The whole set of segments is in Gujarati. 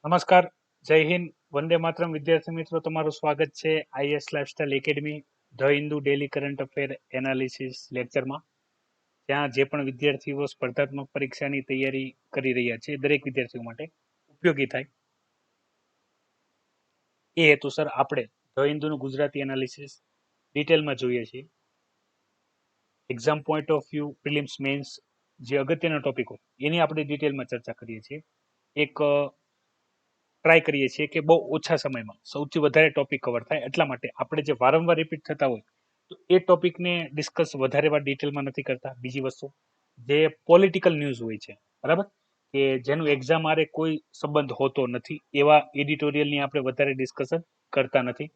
નમસ્કાર, જય હિન્દ, વંદે માતરમ. વિદ્યાર્થી મિત્રો, તમારું સ્વાગત છે IAS lifestyle academy the Hindu daily current affair analysis લેક્ચરમાં. ત્યાં જે પણ વિદ્યાર્થીઓ સ્પર્ધાત્મક પરીક્ષાની તૈયારી કરી રહ્યા છે દરેક વિદ્યાર્થીઓ માટે ઉપયોગી થાય એ હેતુસર આપણે ધ હિન્દુનું ગુજરાતી એનાલિસિસ ડિટેલમાં જોઈએ છીએ. Exam point of view, prelims, mains જે અગત્યના ટોપિકો એની આપણે ડિટેલમાં ચર્ચા કરીએ છીએ. એક ટ્રાય કરીએ છીએ કે બહુ ઓછા સમયમાં સૌથી વધારે ટોપિક કવર થાય. એટલા માટે આપણે જે વારંવાર રિપીટ થતા હોય તો એ ટોપિકને ડિસ્કસ વધારે વાર ડિટેલમાં નથી કરતા. બીજી વસ્તુ, જે પોલિટિકલ ન્યૂઝ હોય છે, બરાબર, કે જેનું એક્ઝામ આરે કોઈ સંબંધ હોતો નથી, એવા એડિટોરિયલની આપણે વધારે ડિસ્કશન કરતા નથી,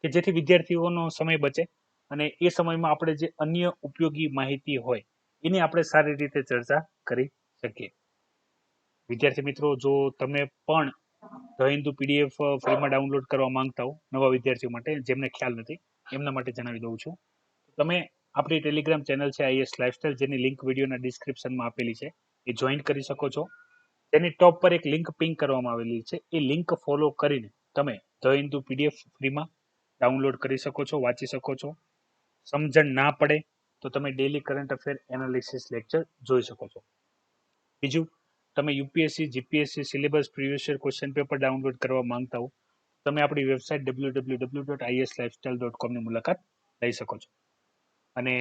કે જેથી વિદ્યાર્થીઓનો સમય બચે અને એ સમયમાં આપણે જે અન્ય ઉપયોગી માહિતી હોય એની આપણે સારી રીતે ચર્ચા કરી શકીએ. વિદ્યાર્થી મિત્રો, જો તમે પણ ધ હિન્દુ પીડીએફ ફ્રીમાં ડાઉનલોડ કરવા માંગતા હો નવા વિદ્યાર્થીઓ માટે, જેમને ખ્યાલ નથી એમના માટે જણાવી દઉં છું. તમે આપણી ટેલિગ્રામ ચેનલ છે આઈએસ લાઇફસ્ટાઇલ, જેની લિંક વિડીયોના ડિસ્ક્રિપ્શનમાં આપેલી છે, એ જોઈન કરી શકો છો. તેની ટોપ પર એક લિંક પિંક કરવામાં આવેલી છે, એ લિંક ફોલો કરીને તમે ધ હિન્દુ પીડીએફ ફ્રીમાં ડાઉનલોડ કરી શકો છો, વાંચી શકો છો. સમજણ ના પડે તો તમે daily current affair analysis lecture જોઈ શકો છો. બીજું, તમે UPSC, GPSC syllabus, previous year question paper download કરવા માંગતા હો, તમે આપણી વેબસાઇટ www.islifestyle.com ની મુલાકાત લઈ શકો છો. અને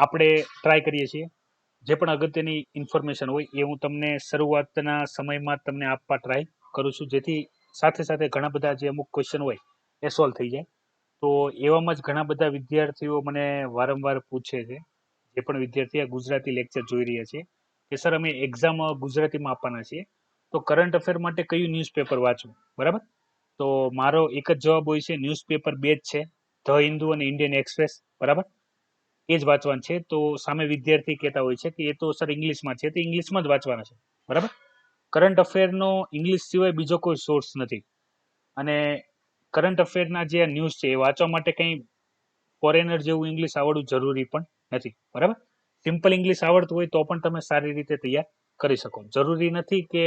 આપણે ટ્રાય કરીએ છીએ જે પણ અગત્યની ઇન્ફોર્મેશન હોય એ હું તમને શરૂઆતના સમયમાં તમને આપવા ટ્રાય કરું છું, જેથી સાથે સાથે ઘણા બધા જે અમુક ક્વેશ્ચન હોય એ સોલ્વ થઈ જાય. તો એવામાં જ ઘણા બધા વિદ્યાર્થીઓ મને વારંવાર પૂછે છે, જે પણ વિદ્યાર્થી આ ગુજરાતી લેક્ચર જોઈ રહ્યા છે, કે સર અમે એક્ઝામ ગુજરાતીમાં આપવાના છીએ, તો કરંટ અફેર માટે કયું ન્યૂઝપેપર વાંચવું, બરાબર? તો મારો એક જ જવાબ હોય છે, ન્યૂઝપેપર બે જ છે, ધ હિન્દુ અને ઇન્ડિયન એક્સપ્રેસ, બરાબર, એ જ વાંચવાનું છે. તો સામે વિદ્યાર્થી કહેતા હોય છે કે એ તો સર ઇંગ્લિશમાં છે, તો ઇંગ્લિશમાં જ વાંચવાના છે, બરાબર. કરંટ અફેરનો ઇંગ્લિશ સિવાય બીજો કોઈ સોર્સ નથી. અને કરંટ અફેરના જે ન્યૂઝ છે એ વાંચવા માટે કંઈ ફોરેનર જેવું ઇંગ્લિશ આવડવું જરૂરી પણ નથી, બરાબર. સિમ્પલ ઇંગ્લિશ આવડતું હોય તો પણ તમે સારી રીતે તૈયાર કરી શકો. જરૂરી નથી કે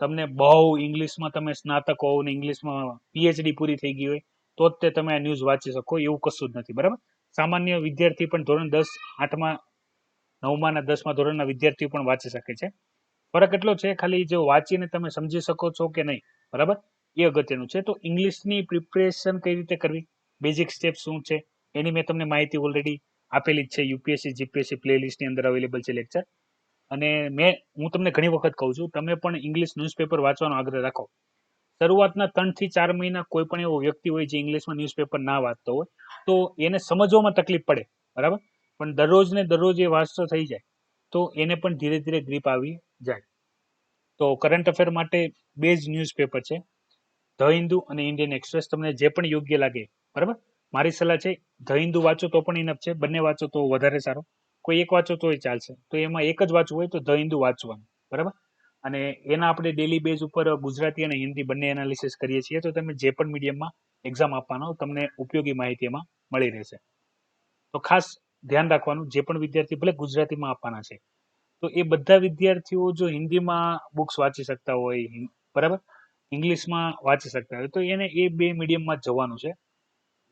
તમને બહુ ઇંગ્લિશમાં તમે સ્નાતક હોવ ને ઇંગ્લિશમાં પીએચડી પૂરી થઈ ગઈ હોય તો જ તે તમે આ ન્યૂઝ વાંચી શકો, એવું કશું જ નથી, બરાબર. સામાન્ય વિદ્યાર્થી પણ ધોરણ 10, 8માં, 9માં અને 10માં ધોરણના વિદ્યાર્થીઓ પણ વાંચી શકે છે. ફરક એટલો છે ખાલી જો વાંચીને તમે સમજી શકો છો કે નહીં, બરાબર, એ અગત્યનું છે. તો ઇંગ્લિશની પ્રિપરેશન કઈ રીતે કરવી, બેઝિક સ્ટેપ શું છે, એની મેં તમને માહિતી ઓલરેડી આપેલી જ છે. યુપીએસસી, જીપીએસસી પ્લેલિસ્ટની અંદર અવેલેબલ છે લેક્ચર. અને હું તમને ઘણી વખત કહું છું, તમે પણ ઇંગ્લિશ ન્યૂઝપેપર વાંચવાનો આગ્રહ રાખો. શરૂઆતના 3 થી 4 મહિના કોઈ પણ એવો વ્યક્તિ હોય જે ઇંગ્લિશમાં ન્યૂઝપેપર ના વાંચતો હોય તો એને સમજવામાં તકલીફ પડે, બરાબર. પણ દરરોજ ને દરરોજ એ વાંચતો થઈ જાય તો એને પણ ધીરે ધીરે ગ્રીપ આવી જાય. તો કરંટ અફેર માટે બે જ ન્યૂઝપેપર છે, ધ હિન્દુ અને ઇન્ડિયન એક્સપ્રેસ. તમને જે પણ યોગ્ય લાગે, બરાબર. મારી સલાહ છે, ધ હિન્દુ વાંચો તો પણ ઇનફ છે, બંને વાંચો તો વધારે સારો. કોઈ એક વાંચો તોય ચાલશે, તો એમાં એક જ વાંચવું હોય તો ધ હિન્દુ વાંચવાનું, બરાબર. અને એના આપણે ડેલી બેઝ ઉપર ગુજરાતી અને હિન્દી બંને એનાલિસિસ કરીએ છીએ, તો તમે જે પણ મીડિયમમાં એક્ઝામ આપવાનો તમને ઉપયોગી માહિતી એમાં મળી રહેશે. તો ખાસ ધ્યાન રાખવાનું, જે પણ વિદ્યાર્થી ભલે ગુજરાતીમાં આપવાના છે તો એ બધા વિદ્યાર્થીઓ જો હિન્દીમાં બુક્સ વાંચી શકતા હોય, બરાબર, ઇંગ્લિશમાં વાંચી શકતા હોય તો એને એ બે મીડિયમમાં જવાનું છે.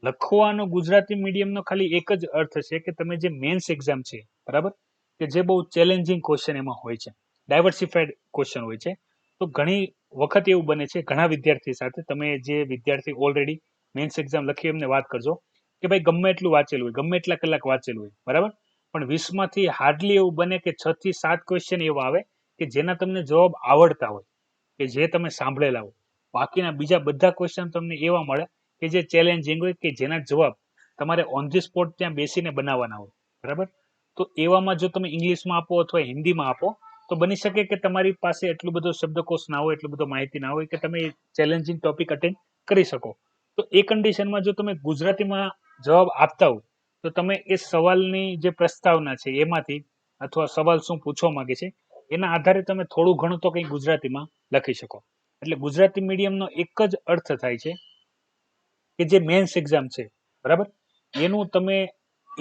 લખવાનો ગુજરાતી મીડિયમનો ખાલી એક જ અર્થ છે કે તમે જે મેન્સ એક્ઝામ છે, બરાબર, કે જે બહુ ચેલેન્જિંગ ક્વેશ્ચન એમાં હોય છે, ડાયવર્સિફાઈડ ક્વેશ્ચન હોય છે. તો ઘણી વખત એવું બને છે, ઘણા વિદ્યાર્થી સાથે, તમે જે વિદ્યાર્થી ઓલરેડી મેન્સ એક્ઝામ લખી એમને વાત કરજો કે ભાઈ ગમે એટલું વાંચેલું હોય, ગમે એટલા કલાક વાંચેલું હોય, બરાબર, પણ 20માંથી હાર્ડલી એવું બને કે 6 થી 7 ક્વેશ્ચન એવા આવે કે જેના તમને જવાબ આવડતા હોય, કે જે તમે સાંભળેલા હોય. બાકીના બીજા બધા ક્વેશ્ચન તમને એવા મળે કે જે ચેલેન્જિંગ હોય, કે જેના જવાબ તમારે ઓન ધી સ્પોટ ત્યાં બેસીને બનાવવાના હોય, બરાબર. તો એવામાં જો તમે ઇંગ્લિશમાં આપો અથવા હિન્દીમાં આપો તો બની શકે કે તમારી પાસે એટલું બધો શબ્દકોશ ના હોય, એટલું બધો માહિતી ના હોય કે તમે ચેલેન્જિંગ ટોપિક અટેન્ડ કરી શકો. તો એ કન્ડિશનમાં જો તમે ગુજરાતીમાં જવાબ આપતા હો તો તમે એ સવાલની જે પ્રસ્તાવના છે એમાંથી, અથવા સવાલ શું પૂછવા માંગે છે એના આધારે તમે થોડું ઘણું તો કંઈ ગુજરાતીમાં લખી શકો. એટલે ગુજરાતી મીડિયમનો એક જ અર્થ થાય છે કે જે મેન્સ એક્ઝામ છે, બરાબર, એનું તમે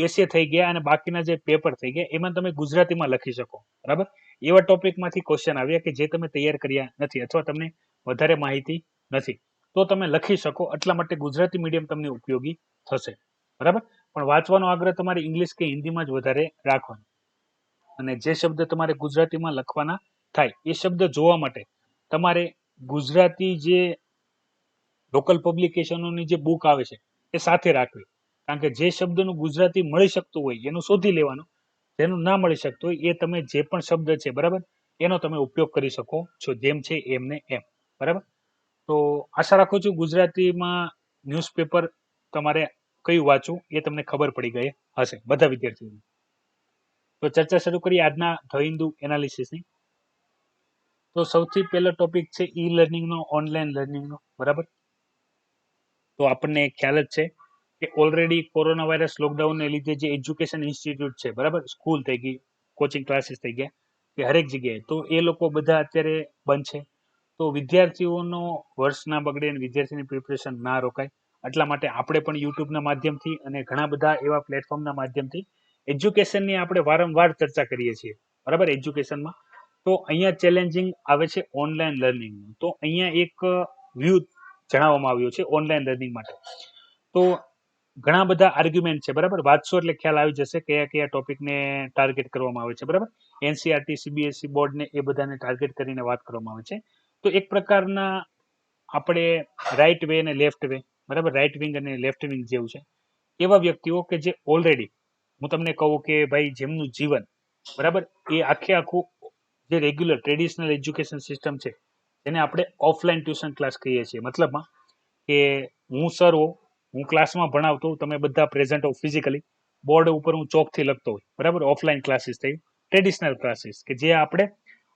એસે થઈ ગયા અને બાકીના જે પેપર થઈ ગયા એમાં તમે ગુજરાતીમાં લખી શકો, બરાબર. એવા ટોપિકમાંથી ક્વેશ્ચન આવ્યા કે જે તમે તૈયાર કર્યા નથી અથવા તમને વધારે માહિતી નથી, તો તમે લખી શકો. એટલા માટે ગુજરાતી મીડિયમ તમને ઉપયોગી થશે, બરાબર. પણ વાંચવાનો આગ્રહ તમારે ઇંગ્લિશ કે હિન્દીમાં જ વધારે રાખવાનો, અને જે શબ્દ તમારે ગુજરાતીમાં લખવાના થાય એ શબ્દ જોવા માટે તમારે ગુજરાતી જે લોકલ પબ્લિકેશનોની જે બુક આવે છે એ સાથે રાખવી. કારણ કે જે શબ્દનું ગુજરાતી મળી શકતું હોય એનું શોધી લેવાનું, જેનું ના મળી શકતું હોય એ તમે જે પણ શબ્દ છે, બરાબર, એનો તમે ઉપયોગ કરી શકો છો, જેમ છે એમને એમ, બરાબર. તો આશા રાખું છું ગુજરાતીમાં ન્યૂઝપેપર તમારે કયું વાંચવું એ તમને ખબર પડી ગઈ હશે બધા વિદ્યાર્થીઓને. તો ચર્ચા શરૂ કરીએ આજના ધ હિન્દુ એનાલિસિસની. તો સૌથી પહેલો ટોપિક છે ઈ લર્નિંગનો, ઓનલાઈન લર્નિંગનો, બરાબર. તો આપણને ખ્યાલ જ છે કે ઓલરેડી કોરોના વાયરસ લોકડાઉનને લીધે જે એજ્યુકેશન ઇન્સ્ટિટ્યૂટ છે, બરાબર, સ્કૂલ થઈ ગઈ, કોચિંગ ક્લાસીસ થઈ ગયા, કે હરેક જગ્યાએ, તો એ લોકો બધા અત્યારે બંધ છે. તો વિદ્યાર્થીઓનો વર્ષ ના બગડે અને વિદ્યાર્થીની પ્રિપરેશન ના રોકાય, એટલા માટે આપણે પણ યુટ્યુબના માધ્યમથી અને ઘણા બધા એવા પ્લેટફોર્મના માધ્યમથી એજ્યુકેશનની આપણે વારંવાર ચર્ચા કરીએ છીએ, બરાબર, એજ્યુકેશનમાં. તો અહીંયા ચેલેન્જિંગ આવે છે ઓનલાઈન લર્નિંગ. તો અહીંયા એક વ્યૂ જણાવવામાં આવ્યો છે ઓનલાઈન લર્નિંગ માટે. તો ઘણા બધા આર્ગ્યુમેન્ટ છે, બરાબર. વાંચશો એટલે ખ્યાલ આવી જશે કયા કયા ટોપિકને ટાર્ગેટ કરવામાં આવે છે, બરાબર. એનસીઆરટી, સીબીએસઈ બોર્ડને એ બધાને ટાર્ગેટ કરીને વાત કરવામાં આવે છે. તો એક પ્રકારના આપણે રાઈટ વે અને લેફ્ટ વે, બરાબર, રાઈટ વિંગ અને લેફ્ટ વિંગ જેવું છે. એવા વ્યક્તિઓ કે જે ઓલરેડી, હું તમને કહું કે ભાઈ જેમનું જીવન, બરાબર, એ આખે આખું જે રેગ્યુલર ટ્રેડિશનલ એજ્યુકેશન સિસ્ટમ છે જેને આપણે ઓફલાઈન ટ્યુશન ક્લાસ કહીએ છીએ, મતલબમાં કે હું સર હોઉં, હું ક્લાસમાં ભણાવતો, તમે બધા પ્રેઝન્ટ હો ફિઝિકલી, બોર્ડ ઉપર હું ચોકથી લખતો હોય, બરાબર. ઓફલાઈન ક્લાસીસ થઈ, ટ્રેડિશનલ ક્લાસીસ કે જે આપણે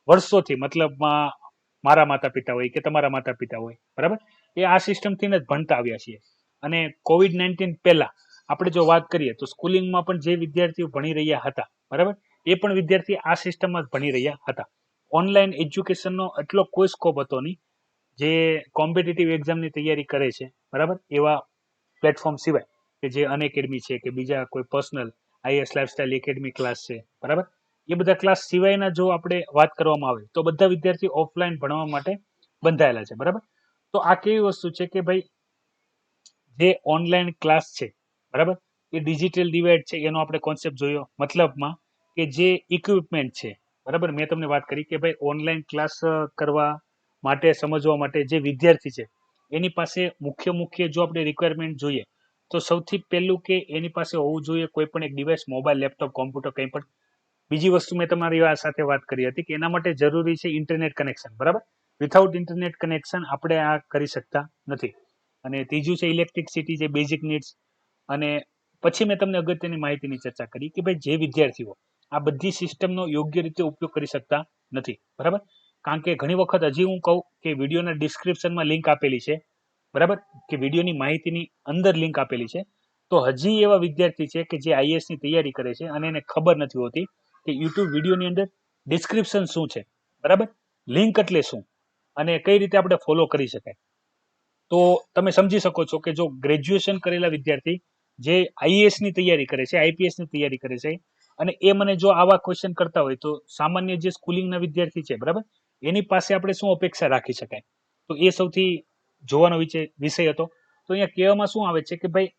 વર્ષોથી, મતલબમાં મારા માતા પિતા હોય કે તમારા માતા પિતા હોય, બરાબર, એ આ સિસ્ટમથી જ ભણતા આવ્યા છીએ. અને COVID-19 પહેલા આપણે જો વાત કરીએ તો સ્કૂલિંગમાં પણ જે વિદ્યાર્થીઓ ભણી રહ્યા હતા, બરાબર, એ પણ વિદ્યાર્થી આ સિસ્ટમમાં જ ભણી રહ્યા હતા. ઓનલાઈન એજ્યુકેશનનો એટલો કોઈ સ્કોપ હતો નહીં. જે કોમ્પિટિટિવ એક્ઝામની તૈયારી કરે છે, બરાબર, એવા પ્લેટફોર્મ સિવાય કે જે અનએકેડમી છે કે બીજા કોઈ personal IAS lifestyle academy class છે, બરાબર, એ બધા ક્લાસ સિવાયના જો આપણે વાત કરવામાં આવે તો બધા વિદ્યાર્થીઓ ઓફલાઈન ભણવા માટે બંધાયેલા છે, બરાબર. તો આ કેવી વસ્તુ છે કે ભાઈ જે ઓનલાઈન ક્લાસ છે, બરાબર, એ ડિજિટલ ડિવાઇડ છે એનો આપણે કોન્સેપ્ટ જોયો, મતલબમાં કે જે ઇક્વિપમેન્ટ છે, બરાબર. મેં તમને વાત કરી કે ભાઈ ઓનલાઈન ક્લાસ કરવા માટે, સમજવા માટે જે વિદ્યાર્થી છે એની પાસે મુખ્ય જો આપણે રિક્વાયરમેન્ટ જોઈએ તો સૌથી પહેલું કે એની પાસે હોવું જોઈએ કોઈ પણ એક ડિવાઇસ, મોબાઈલ, લેપટોપ, કોમ્પ્યુટર, કંઈ પણ. બીજી વસ્તુ મેં તમારી સાથે વાત કરી હતી કે એના માટે જરૂરી છે ઇન્ટરનેટ કનેક્શન, બરાબર. વિથઆઉટ ઇન્ટરનેટ કનેક્શન આપણે આ કરી શકતા નથી. અને ત્રીજું છે ઇલેક્ટ્રિસિટી, જે બેઝિક નીડ્સ. અને પછી મેં તમને અગત્યની માહિતીની ચર્ચા કરી કે ભાઈ જે વિદ્યાર્થીઓ આ બધી સિસ્ટમનો યોગ્ય રીતે ઉપયોગ કરી શકતા નથી, બરાબર. કારણ કે ઘણી વખત હજી હું કહું કે વિડીયોના ડિસ્ક્રિપ્શનમાં લિંક આપેલી છે, બરાબર, કે વિડીયોની માહિતીની અંદર લિંક આપેલી છે. તો હજી એવા વિદ્યાર્થી છે કે જે આઈએએસની તૈયારી કરે છે અને એને ખબર નથી હોતી કે યુટ્યુબ વિડીયોની અંદર ડિસ્ક્રિપ્શન શું છે, બરાબર, લિંક એટલે શું અને કઈ રીતે આપણે ફોલો કરી શકાય. તો તમે સમજી શકો છો કે જો ગ્રેજ્યુએશન કરેલા વિદ્યાર્થી જે આઈએએસની તૈયારી કરે છે, આઈપીએસની તૈયારી કરે છે, અને એ મને જો આવા ક્વેશ્ચન કરતા હોય તો સામાન્ય જે સ્કૂલિંગના વિદ્યાર્થી છે, બરાબર, એની પાસે આપણે શું અપેક્ષા રાખી શકાય. તો એ સૌથી જોવાનો વિષય હતો. તો અહીંયા કહેવામાં શું આવે છે કે ભાઈ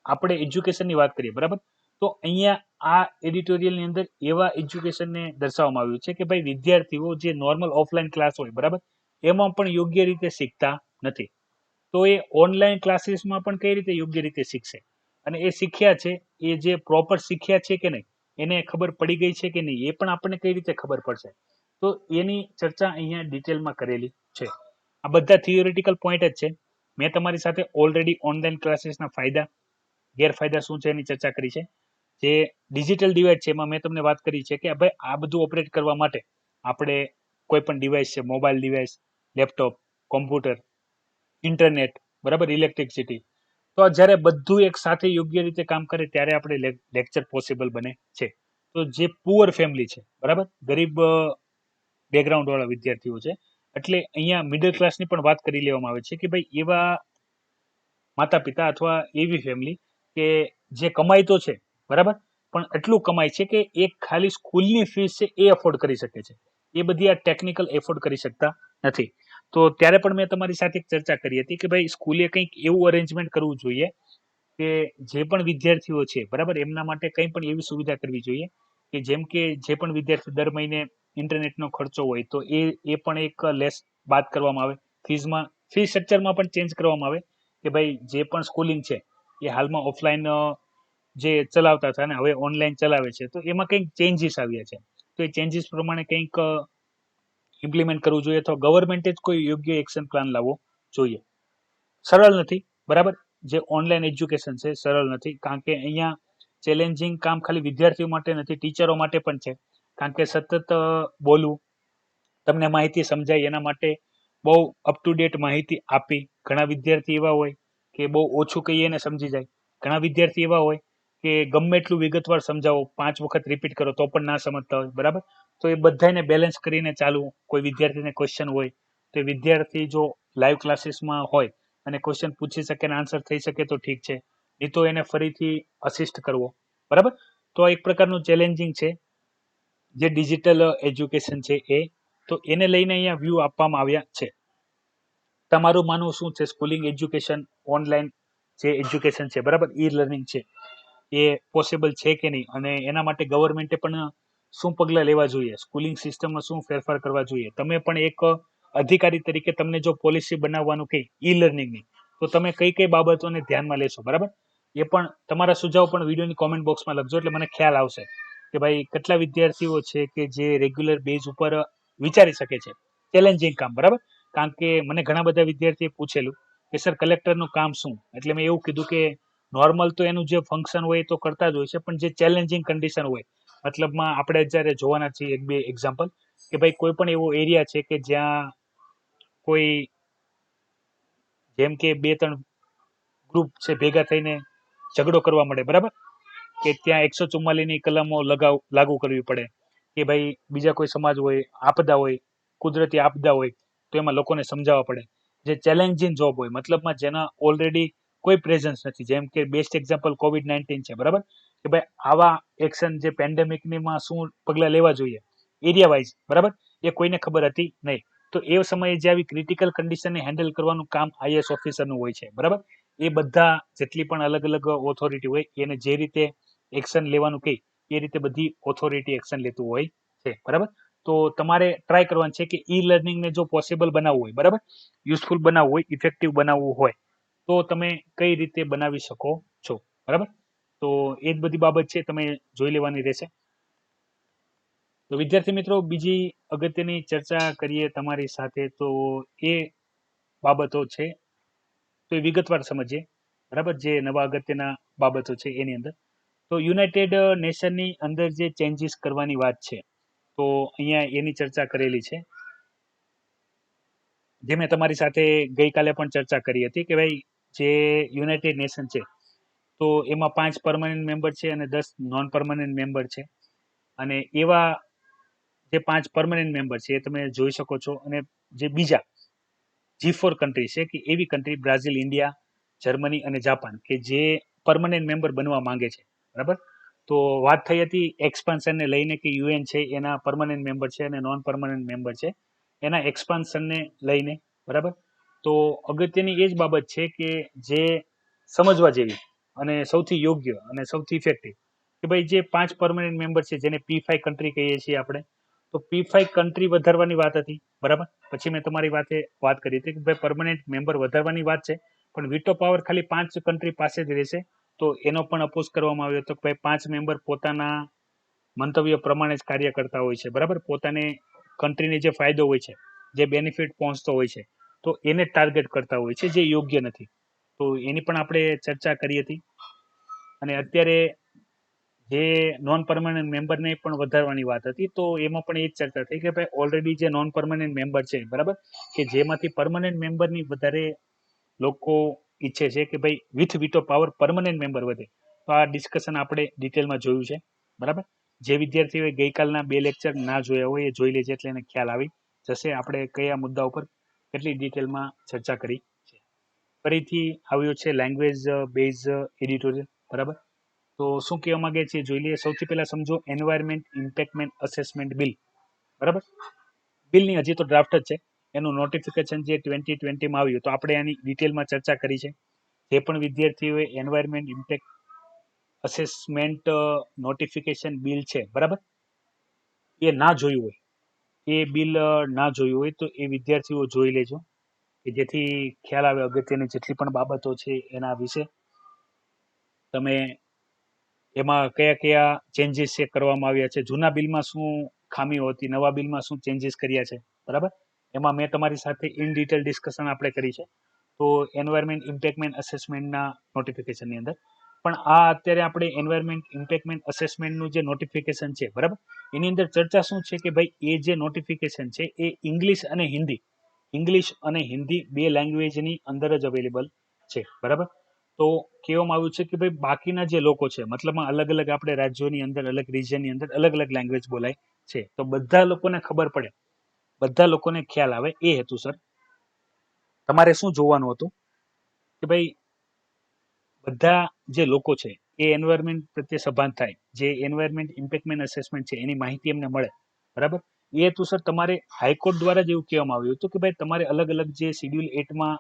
આપણે એજ્યુકેશનની વાત કરીએ, બરાબર. તો અહીંયા આ એડિટોરિયલની અંદર એવા એજ્યુકેશનને દર્શાવવામાં આવ્યું છે કે ભાઈ વિદ્યાર્થીઓ જે નોર્મલ ઓફલાઈન ક્લાસ હોય, બરાબર, એમાં પણ યોગ્ય રીતે શીખતા નથી. તો એ ઓનલાઈન ક્લાસીસમાં પણ કઈ રીતે યોગ્ય રીતે શીખશે, અને એ શીખ્યા છે એ જે પ્રોપર શીખ્યા છે કે નહીં, એને ખબર પડી ગઈ છે કે નહીં, એ પણ આપણને કઈ રીતે ખબર પડશે. તો એની ચર્ચા અહીંયા ડિટેલમાં કરેલી છે. આ બધા થિયોરિટિકલ પોઈન્ટ જ છે. મેં તમારી સાથે ઓલરેડી ઓનલાઈન ક્લાસીસના ફાયદા, ગેરફાયદા શું છે એની ચર્ચા કરી છે. જે ડિજિટલ ડિવાઇડ છે એમાં મેં તમને વાત કરી છે કે ભાઈ આ બધું ઓપરેટ કરવા માટે આપણે કોઈ પણ ડિવાઇસ છે, mobile device, laptop, computer, internet, બરાબર, ઇલેક્ટ્રિસિટી, તો જ્યારે બધું એક સાથે યોગ્ય રીતે કામ કરે ત્યારે આપણે લેક્ચર પોસિબલ બને છે. તો જે પુઅર ફેમિલી છે, બરાબર, ગરીબ બેકગ્રાઉન્ડ વાળા વિદ્યાર્થીઓ છે, એટલે અહીંયા મિડલ ક્લાસની પણ વાત કરી લેવામાં આવે છે કે ભાઈ એવા માતા પિતા અથવા એવી ફેમિલી કે જે કમાઈ તો છે, બરાબર, પણ એટલું કમાય છે કે એક ખાલી સ્કૂલની ફીસ છે એ અફોર્ડ કરી શકે છે. એ બધી આ ટેકનિકલ એફોર્ડ કરી શકતા નથી. તો ત્યારે પણ મેં તમારી સાથે એક ચર્ચા કરી હતી કે ભાઈ સ્કૂલે કંઈક એવું અરેન્જમેન્ટ કરવું જોઈએ કે જે પણ વિદ્યાર્થીઓ છે બરાબર એમના માટે કંઈ પણ એવી સુવિધા કરવી જોઈએ કે જેમ કે જે પણ વિદ્યાર્થી દર મહિને ઇન્ટરનેટનો ખર્ચો હોય તો એ પણ એક લેસ બાદ કરવામાં આવે, ફી સ્ટ્રક્ચરમાં પણ ચેન્જ કરવામાં આવે કે ભાઈ જે પણ સ્કૂલિંગ છે એ હાલમાં ઓફલાઈન જે ચલાવતા હતા ને હવે ઓનલાઈન ચલાવે છે તો એમાં કંઈક ચેન્જીસ આવ્યા છે, તો એ ચેન્જીસ પ્રમાણે કંઈક ઇમ્પ્લિમેન્ટ કરવું જોઈએ તો ગવર્મેન્ટે જ કોઈ યોગ્ય એક્શન પ્લાન લાવવો જોઈએ. સરળ નથી બરાબર, જે ઓનલાઈન એજ્યુકેશન છે સરળ નથી, કારણ કે અહીંયા ચેલેન્જિંગ કામ ખાલી વિદ્યાર્થીઓ માટે નથી, ટીચરો માટે પણ છે, કારણ કે સતત બોલવું, તમને માહિતી સમજાય એના માટે બહુ અપ ટુ ડેટ માહિતી આપી. ઘણા વિદ્યાર્થી એવા હોય કે બહુ ઓછું કહીએ એને સમજી જાય, ઘણા વિદ્યાર્થી એવા હોય કે ગમે એટલું વિગતવાર સમજાવો 5 વખત રિપીટ કરો તો પણ ના સમજતા હોય બરાબર. તો એ બધાને બેલેન્સ કરીને ચાલવું. કોઈ વિદ્યાર્થીને ક્વેશ્ચન હોય તો વિદ્યાર્થી જો લાઈવ ક્લાસીસમાં હોય અને ક્વેશ્ચન પૂછી શકે અને આન્સર થઈ શકે તો ઠીક છે, નહીં તો એને ફરીથી અસિસ્ટ કરવો બરાબર. તો આ એક પ્રકારનું ચેલેન્જિંગ છે જે ડિજિટલ એજ્યુકેશન છે એ, તો એને લઈને અહીંયા વ્યૂ આપવામાં આવ્યા છે. તમારું માનવું શું છે? સ્કૂલિંગ એજ્યુકેશન ઓનલાઈન જે એજ્યુકેશન છે બરાબર, ઈ લર્નિંગ છે એ પોસિબલ છે કે નહીં, અને એના માટે ગવર્મેન્ટે પણ શું પગલાં લેવા જોઈએ, સ્કૂલિંગ સિસ્ટમમાં શું ફેરફાર કરવા જોઈએ? તમે પણ એક અધિકારી તરીકે તમને જો પોલિસી બનાવવાનું કહે ઈ લર્નિંગની, તો તમે કઈ કઈ બાબતોને ધ્યાનમાં લેશો બરાબર? એ પણ તમારા સુઝાવ પણ વિડીયોની કોમેન્ટ બોક્સમાં લખજો એટલે મને ખ્યાલ આવશે કે ભાઈ કેટલા વિદ્યાર્થીઓ છે કે જે રેગ્યુલર બેઝ ઉપર વિચારી શકે છે ચેલેન્જિંગ કામ બરાબર. કારણ કે મને ઘણા બધા વિદ્યાર્થીએ પૂછેલું કે સર કલેક્ટરનું કામ શું, એટલે મેં એવું કીધું કે નોર્મલ તો એનું જે ફંક્શન હોય એ તો કરતા જ હોય છે, પણ જે ચેલેન્જિંગ કન્ડિશન હોય, મતલબમાં આપણે જ્યારે જોવાના છીએ એક બે એક્ઝામ્પલ કે ભાઈ કોઈ પણ એવો એરિયા છે કે જ્યાં કોઈ જેમ કે 2-3 ગ્રુપ છે ભેગા થઈને ઝઘડો કરવા મળે બરાબર, કે ત્યાં 144ની કલમો લાગુ કરવી પડે, કે ભાઈ બીજા કોઈ સમાજ હોય, આપદા હોય, કુદરતી આપદા હોય તો એમાં લોકોને સમજાવવા પડે. જે ચેલેન્જિંગ જોબ હોય, મતલબમાં જેના ઓલરેડી કોઈ પ્રેઝન્સ નથી, જેમ કે બેસ્ટ એક્ઝામ્પલ COVID-19 છે બરાબર, કે ભાઈ આવા એક્શન જે પેન્ડેમિકમાં શું પગલાં લેવા જોઈએ એરિયા વાઇઝ બરાબર, એ કોઈને ખબર હતી નહીં. તો એ સમયે જે આવી ક્રિટિકલ કન્ડિશનને હેન્ડલ કરવાનું કામ IAS ઓફિસરનું હોય છે બરાબર. એ બધા જેટલી પણ અલગ અલગ ઓથોરિટી હોય એને જે રીતે એક્શન લેવાનું કહે એ રીતે બધી ઓથોરિટી એક્શન લેતું હોય છે બરાબર. તો તમારે ટ્રાય કરવાનું છે કે ઈ લર્નિંગને જો પોસિબલ બનાવવું હોય બરાબર, યુઝફુલ બનાવવું હોય, ઇફેક્ટિવ બનાવવું હોય તો તમે કઈ રીતે બનાવી શકો છો બરાબર. તો એ જ બધી બાબત છે, તમે જોઈ લેવાની રહેશે. તો વિદ્યાર્થી મિત્રો, બીજી અગત્યની ચર્ચા કરીએ તમારી સાથે, તો એ બાબતો છે તો એ વિગતવાર સમજીએ બરાબર, જે નવા અગત્યના બાબતો છે એની અંદર. તો યુનાઇટેડ નેશનની અંદર જે ચેન્જીસ કરવાની વાત છે તો અહીંયા એની ચર્ચા કરેલી છે, જે મેં તમારી સાથે ગઈકાલે પણ ચર્ચા કરી હતી કે ભાઈ જે યુનાઇટેડ નેશન છે તો એમાં 5 પરમાનન્ટ મેમ્બર છે અને 10 નોન પરમાનન્ટ મેમ્બર છે, અને એવા જે 5 પરમાનન્ટ મેમ્બર છે એ તમે જોઈ શકો છો, અને જે બીજા G4 કન્ટ્રી છે કે એવી કન્ટ્રી બ્રાઝિલ, ઇન્ડિયા, જર્મની અને જાપાન કે જે પરમનન્ટ મેમ્બર બનવા માંગે છે બરાબર. તો વાત થઈ હતી એક્સપાન્શનને લઈને કે UN છે એના પરમનન્ટ મેમ્બર છે અને નોન પરમનન્ટ મેમ્બર છે એના એક્સપાન્શનને લઈને બરાબર. તો અગત્યની એ જ બાબત છે કે જે સમજવા જેવી અને સૌથી યોગ્ય અને સૌથી ઇફેક્ટિવ કે ભાઈ જે 5 પરમનન્ટ મેમ્બર છે જેને P5 કન્ટ્રી કહીએ છીએ આપણે, તો P5 કન્ટ્રી વધારવાની વાત હતી બરાબર. પછી મેં તમારી વાત કરી હતી કે ભાઈ પરમનન્ટ મેમ્બર વધારવાની વાત છે, પણ વીટો પાવર ખાલી 5 કન્ટ્રી પાસે જ રહેશે. તો એનો પણ અપોઝ કરવામાં આવ્યો હતો કે ભાઈ 5 મેમ્બર પોતાના મંતવ્ય પ્રમાણે જ કાર્ય કરતા હોય છે બરાબર. પોતાને કન્ટ્રીને જે ફાયદો હોય છે, જે બેનિફિટ પહોંચતો હોય છે તો એને ટાર્ગેટ કરતા હોય છે, જે યોગ્ય નથી. તો એની પણ આપણે ચર્ચા કરી હતી. અને અત્યારે જે નોન પરમાનન્ટ મેમ્બરને પણ વધારવાની વાત હતી, તો એમાં પણ એ જ ચર્ચા થઈ કે ભાઈ ઓલરેડી જે નોન પરમાનન્ટ મેમ્બર છે બરાબર, કે જેમાંથી પરમાનન્ટ મેમ્બરની વધારે લોકો ઈચ્છે છે કે ભાઈ with veto power permanent member વધે. તો આ ડિસ્કશન આપણે ડિટેલમાં જોયું છે બરાબર. જે વિદ્યાર્થીઓએ ગઈકાલના 2 લેક્ચર ના જોયા હોય એ જોઈ લેજે એટલે એને ખ્યાલ આવી જશે આપણે કયા મુદ્દા ઉપર કેટલી ડિટેલમાં ચર્ચા કરી છે. ફરીથી આવ્યો છે લેંગ્વેજ બેઝ એડિટોરિયલ બરાબર. તો શું કહેવા માંગે છે જોઈ લઈએ. સૌથી પહેલા સમજો એન્વાયરમેન્ટ ઇમ્પેક્ટમેન્ટ અસેસમેન્ટ બિલ બરાબર. બિલની હજી તો ડ્રાફ્ટ જ છે, એનું નોટિફિકેશન જે 2020માં આવ્યું, તો આપણે આની ડિટેલમાં ચર્ચા કરી છે. જે પણ વિદ્યાર્થીઓએ environment impact assessment notification bill છે, બરાબર, એ ના જોયું હોય, એ બિલ ના જોયું હોય, તો એ વિદ્યાર્થીઓ જોઈ લેજો, કે જેથી ખ્યાલ આવે અગત્યની જેટલી પણ બાબતો છે એના વિશે. તમે એમાં કયા કયા ચેન્જીસ છે કરવામાં આવ્યા છે, જૂના બિલમાં શું ખામીઓ હતી, નવા બિલમાં શું ચેન્જીસ કર્યા છે, બરાબર, એમાં મેં તમારી સાથે ઇન ડિટેલ ડિસ્કશન આપણે કરી છે. તો એન્વાયરમેન્ટ ઇમ્પેક્ટમેન્ટ અસેસમેન્ટના નોટિફિકેશનની અંદર પણ આ અત્યારે આપણે એન્વાયરમેન્ટ ઇમ્પેક્ટમેન્ટ અસેસમેન્ટનું જે નોટિફિકેશન છે, બરાબર, એની અંદર ચર્ચા શું છે કે ભાઈ એ જે નોટિફિકેશન છે એ ઇંગ્લિશ અને હિન્દી બે લેંગ્વેજની અંદર જ અવેલેબલ છે, બરાબર. તો કહેવામાં આવ્યું છે કે ભાઈ બાકીના જે લોકો છે, મતલબમાં અલગ અલગ આપણે રાજ્યોની અંદર, અલગ રિજનની અંદર અલગ અલગ લેંગ્વેજ બોલાય છે, તો બધા લોકોને ખબર પડે, બધા લોકોને ખ્યાલ આવે એ હેતુસર તમારે શું જોવાનું હતું કે ભાઈ બધા જે લોકો છે એ એન્વાયરમેન્ટ પ્રત્યે સભાન થાય, જે એન્વાયરમેન્ટ ઇમ્પેક્ટમેન્ટ અસેસમેન્ટ છે એની માહિતી એમને મળે, બરાબર. એ હેતુસર તમારે હાઈકોર્ટ દ્વારા જ એવું કહેવામાં આવ્યું હતું કે ભાઈ તમારે અલગ અલગ જે શિડ્યુલ 8માં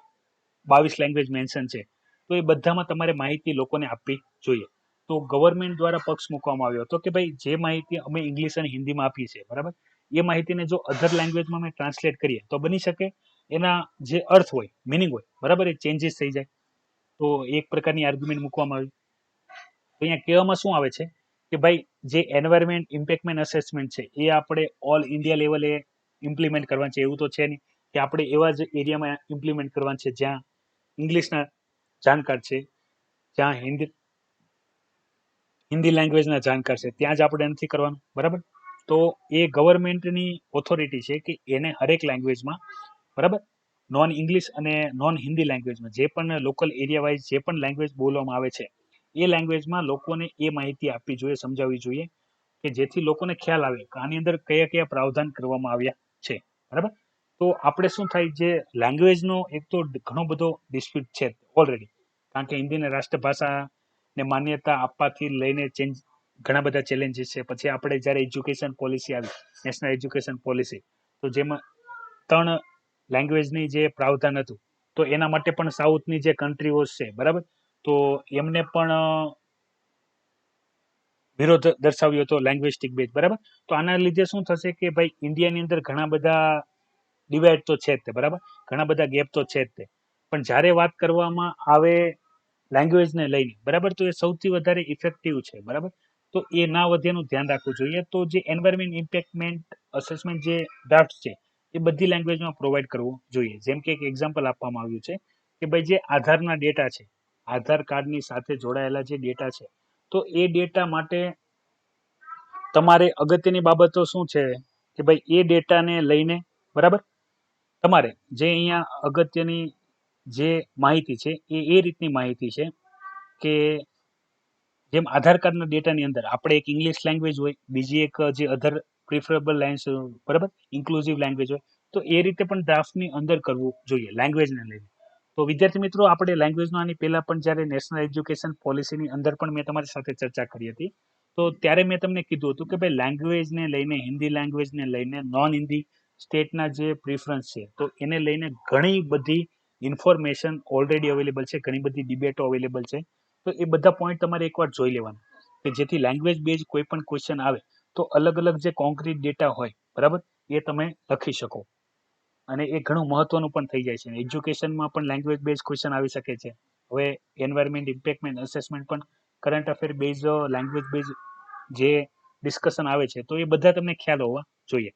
22 લેંગ્વેજ મેન્શન છે, તો એ બધામાં તમારે માહિતી લોકોને આપવી જોઈએ. તો ગવર્મેન્ટ દ્વારા પક્ષ મૂકવામાં આવ્યો હતો કે ભાઈ જે માહિતી અમે ઇંગ્લિશ અને હિન્દીમાં આપીએ છીએ, બરાબર, એ માહિતીને જો અધર લેંગ્વેજમાં અમે ટ્રાન્સલેટ કરીએ તો બની શકે એના જે અર્થ હોય, મિનિંગ હોય, બરાબર, એ ચેન્જીસ થઈ જાય. તો એક પ્રકારની આર્ગ્યુમેન્ટ મૂકવામાં આવી. તો અહીંયા કહેવામાં શું આવે છે કે ભાઈ જે એન્વાયરમેન્ટ ઇમ્પેક્ટમેન્ટ અસેસમેન્ટ છે એ આપણે ઓલ ઇન્ડિયા લેવલે ઇમ્પ્લિમેન્ટ કરવાનું છે. એવું તો છે નહીં કે આપણે એવા જ એરિયામાં ઇમ્પ્લિમેન્ટ કરવાનું છે જ્યાં ઇંગ્લિશના જાણકાર છે, જ્યાં હિન્દી લેંગ્વેજના જાણકાર છે, ત્યાં જ આપણે નથી કરવાનું, બરાબર. તો એ ગવર્મેન્ટની ઓથોરિટી છે કે એને હરેક લેંગ્વેજમાં, બરાબર, નોન ઇંગ્લિશ અને નોન હિન્દી લેંગ્વેજમાં જે પણ લોકલ એરિયા વાઇઝ જે પણ લેંગ્વેજ બોલવામાં આવે છે એ લેંગ્વેજમાં લોકોને એ માહિતી આપવી જોઈએ, સમજાવવી જોઈએ, કે જેથી લોકોને ખ્યાલ આવે કે આની અંદર કયા કયા પ્રાવધાન કરવામાં આવ્યા છે, બરાબર. તો આપણે શું થાય, જે લેંગ્વેજનો એક તો ઘણો બધો ડિસ્પ્યુટ છે ઓલરેડી, કારણ કે હિન્દીને રાષ્ટ્રભાષાને માન્યતા આપવાથી લઈને ઘણા બધા ચેલેન્જીસ છે. પછી આપણે જ્યારે એજ્યુકેશન પોલિસી આવી, નેશનલ એજ્યુકેશન પોલિસી, તો જેમાં 3 લેંગ્વેજની જે પ્રાવધાન હતું, તો એના માટે પણ સાઉથની જે કન્ટ્રીઓ છે, બરાબર, તો એમને પણ વિરોધ દર્શાવ્યો હતો લેંગ્વેસ્ટિક બેઝ, બરાબર. તો આના લીધે શું થશે કે ભાઈ ઇન્ડિયાની અંદર ઘણા બધા ડિવાઇડ તો છે જ તે, બરાબર, ઘણા બધા ગેપ તો છે જ તે, પણ જ્યારે વાત કરવામાં આવે લેંગ્વેજને લઈને, બરાબર, તો એ સૌથી વધારે ઇફેક્ટિવ છે, બરાબર. તો એ ના વધે એનું ધ્યાન રાખવું જોઈએ. તો જે એન્વાયરમેન્ટ ઇમ્પેક્ટમેન્ટ અસેસમેન્ટ જે ડ્રાફ્ટ છે એ બધી લેંગ્વેજમાં પ્રોવાઈડ કરવું જોઈએ. જેમ કે એક એક્ઝામ્પલ આપવામાં આવ્યું છે કે ભાઈ જે આધારના ડેટા છે, આધાર કાર્ડની સાથે જોડાયેલા જે ડેટા છે, તો એ ડેટા માટે તમારે અગત્યની બાબતો શું છે કે ભાઈ એ ડેટાને લઈને, બરાબર, તમારે જે અહીંયા અગત્યની જે માહિતી છે એ રીતની માહિતી છે કે જેમ આધાર કાર્ડના ડેટાની અંદર આપણે એક ઇંગ્લિશ લેંગ્વેજ હોય, બીજી એક જે અધર પ્રિફરેબલ લેન્સ, બરાબર, ઇન્ક્લુઝિવ લેંગ્વેજ હોય, તો એ રીતે પણ ડ્રાફ્ટની અંદર કરવું જોઈએ લેંગ્વેજને લઈને. તો વિદ્યાર્થી મિત્રો, આપણે લેંગ્વેજનો આની પહેલા પણ જ્યારે નેશનલ એજ્યુકેશન પોલિસીની અંદર પણ મેં તમારી સાથે ચર્ચા કરી હતી, તો ત્યારે મેં તમને કીધું હતું કે ભાઈ લેંગ્વેજને લઈને, હિન્દી લેંગ્વેજને લઈને, નોન હિન્દી સ્ટેટના જે પ્રિફરન્સ છે, તો એને લઈને ઘણી બધી ઇન્ફોર્મેશન ઓલરેડી અવેલેબલ છે, ઘણી બધી ડિબેટો અવેલેબલ છે. તો એ બધા પોઈન્ટ તમારે એકવાર જોઈ લેવાના, કે જેથી લેંગ્વેજ બેઝ કોઈ પણ ક્વેશ્ચન આવે તો અલગ અલગ જે કોન્ક્રીટ ડેટા હોય, બરાબર, એ તમે લખી શકો, અને એ ઘણું મહત્વનું પણ થઈ જાય છે. એજ્યુકેશનમાં પણ લેંગ્વેજ બેઝ ક્વેશ્ચન આવી શકે છે. હવે એન્વાયરમેન્ટ ઇમ્પેક્ટમેન્ટ અસેસમેન્ટ પણ current affair base language base જે ડિસ્કશન આવે છે, તો એ બધા તમને ખ્યાલ હોવા જોઈએ.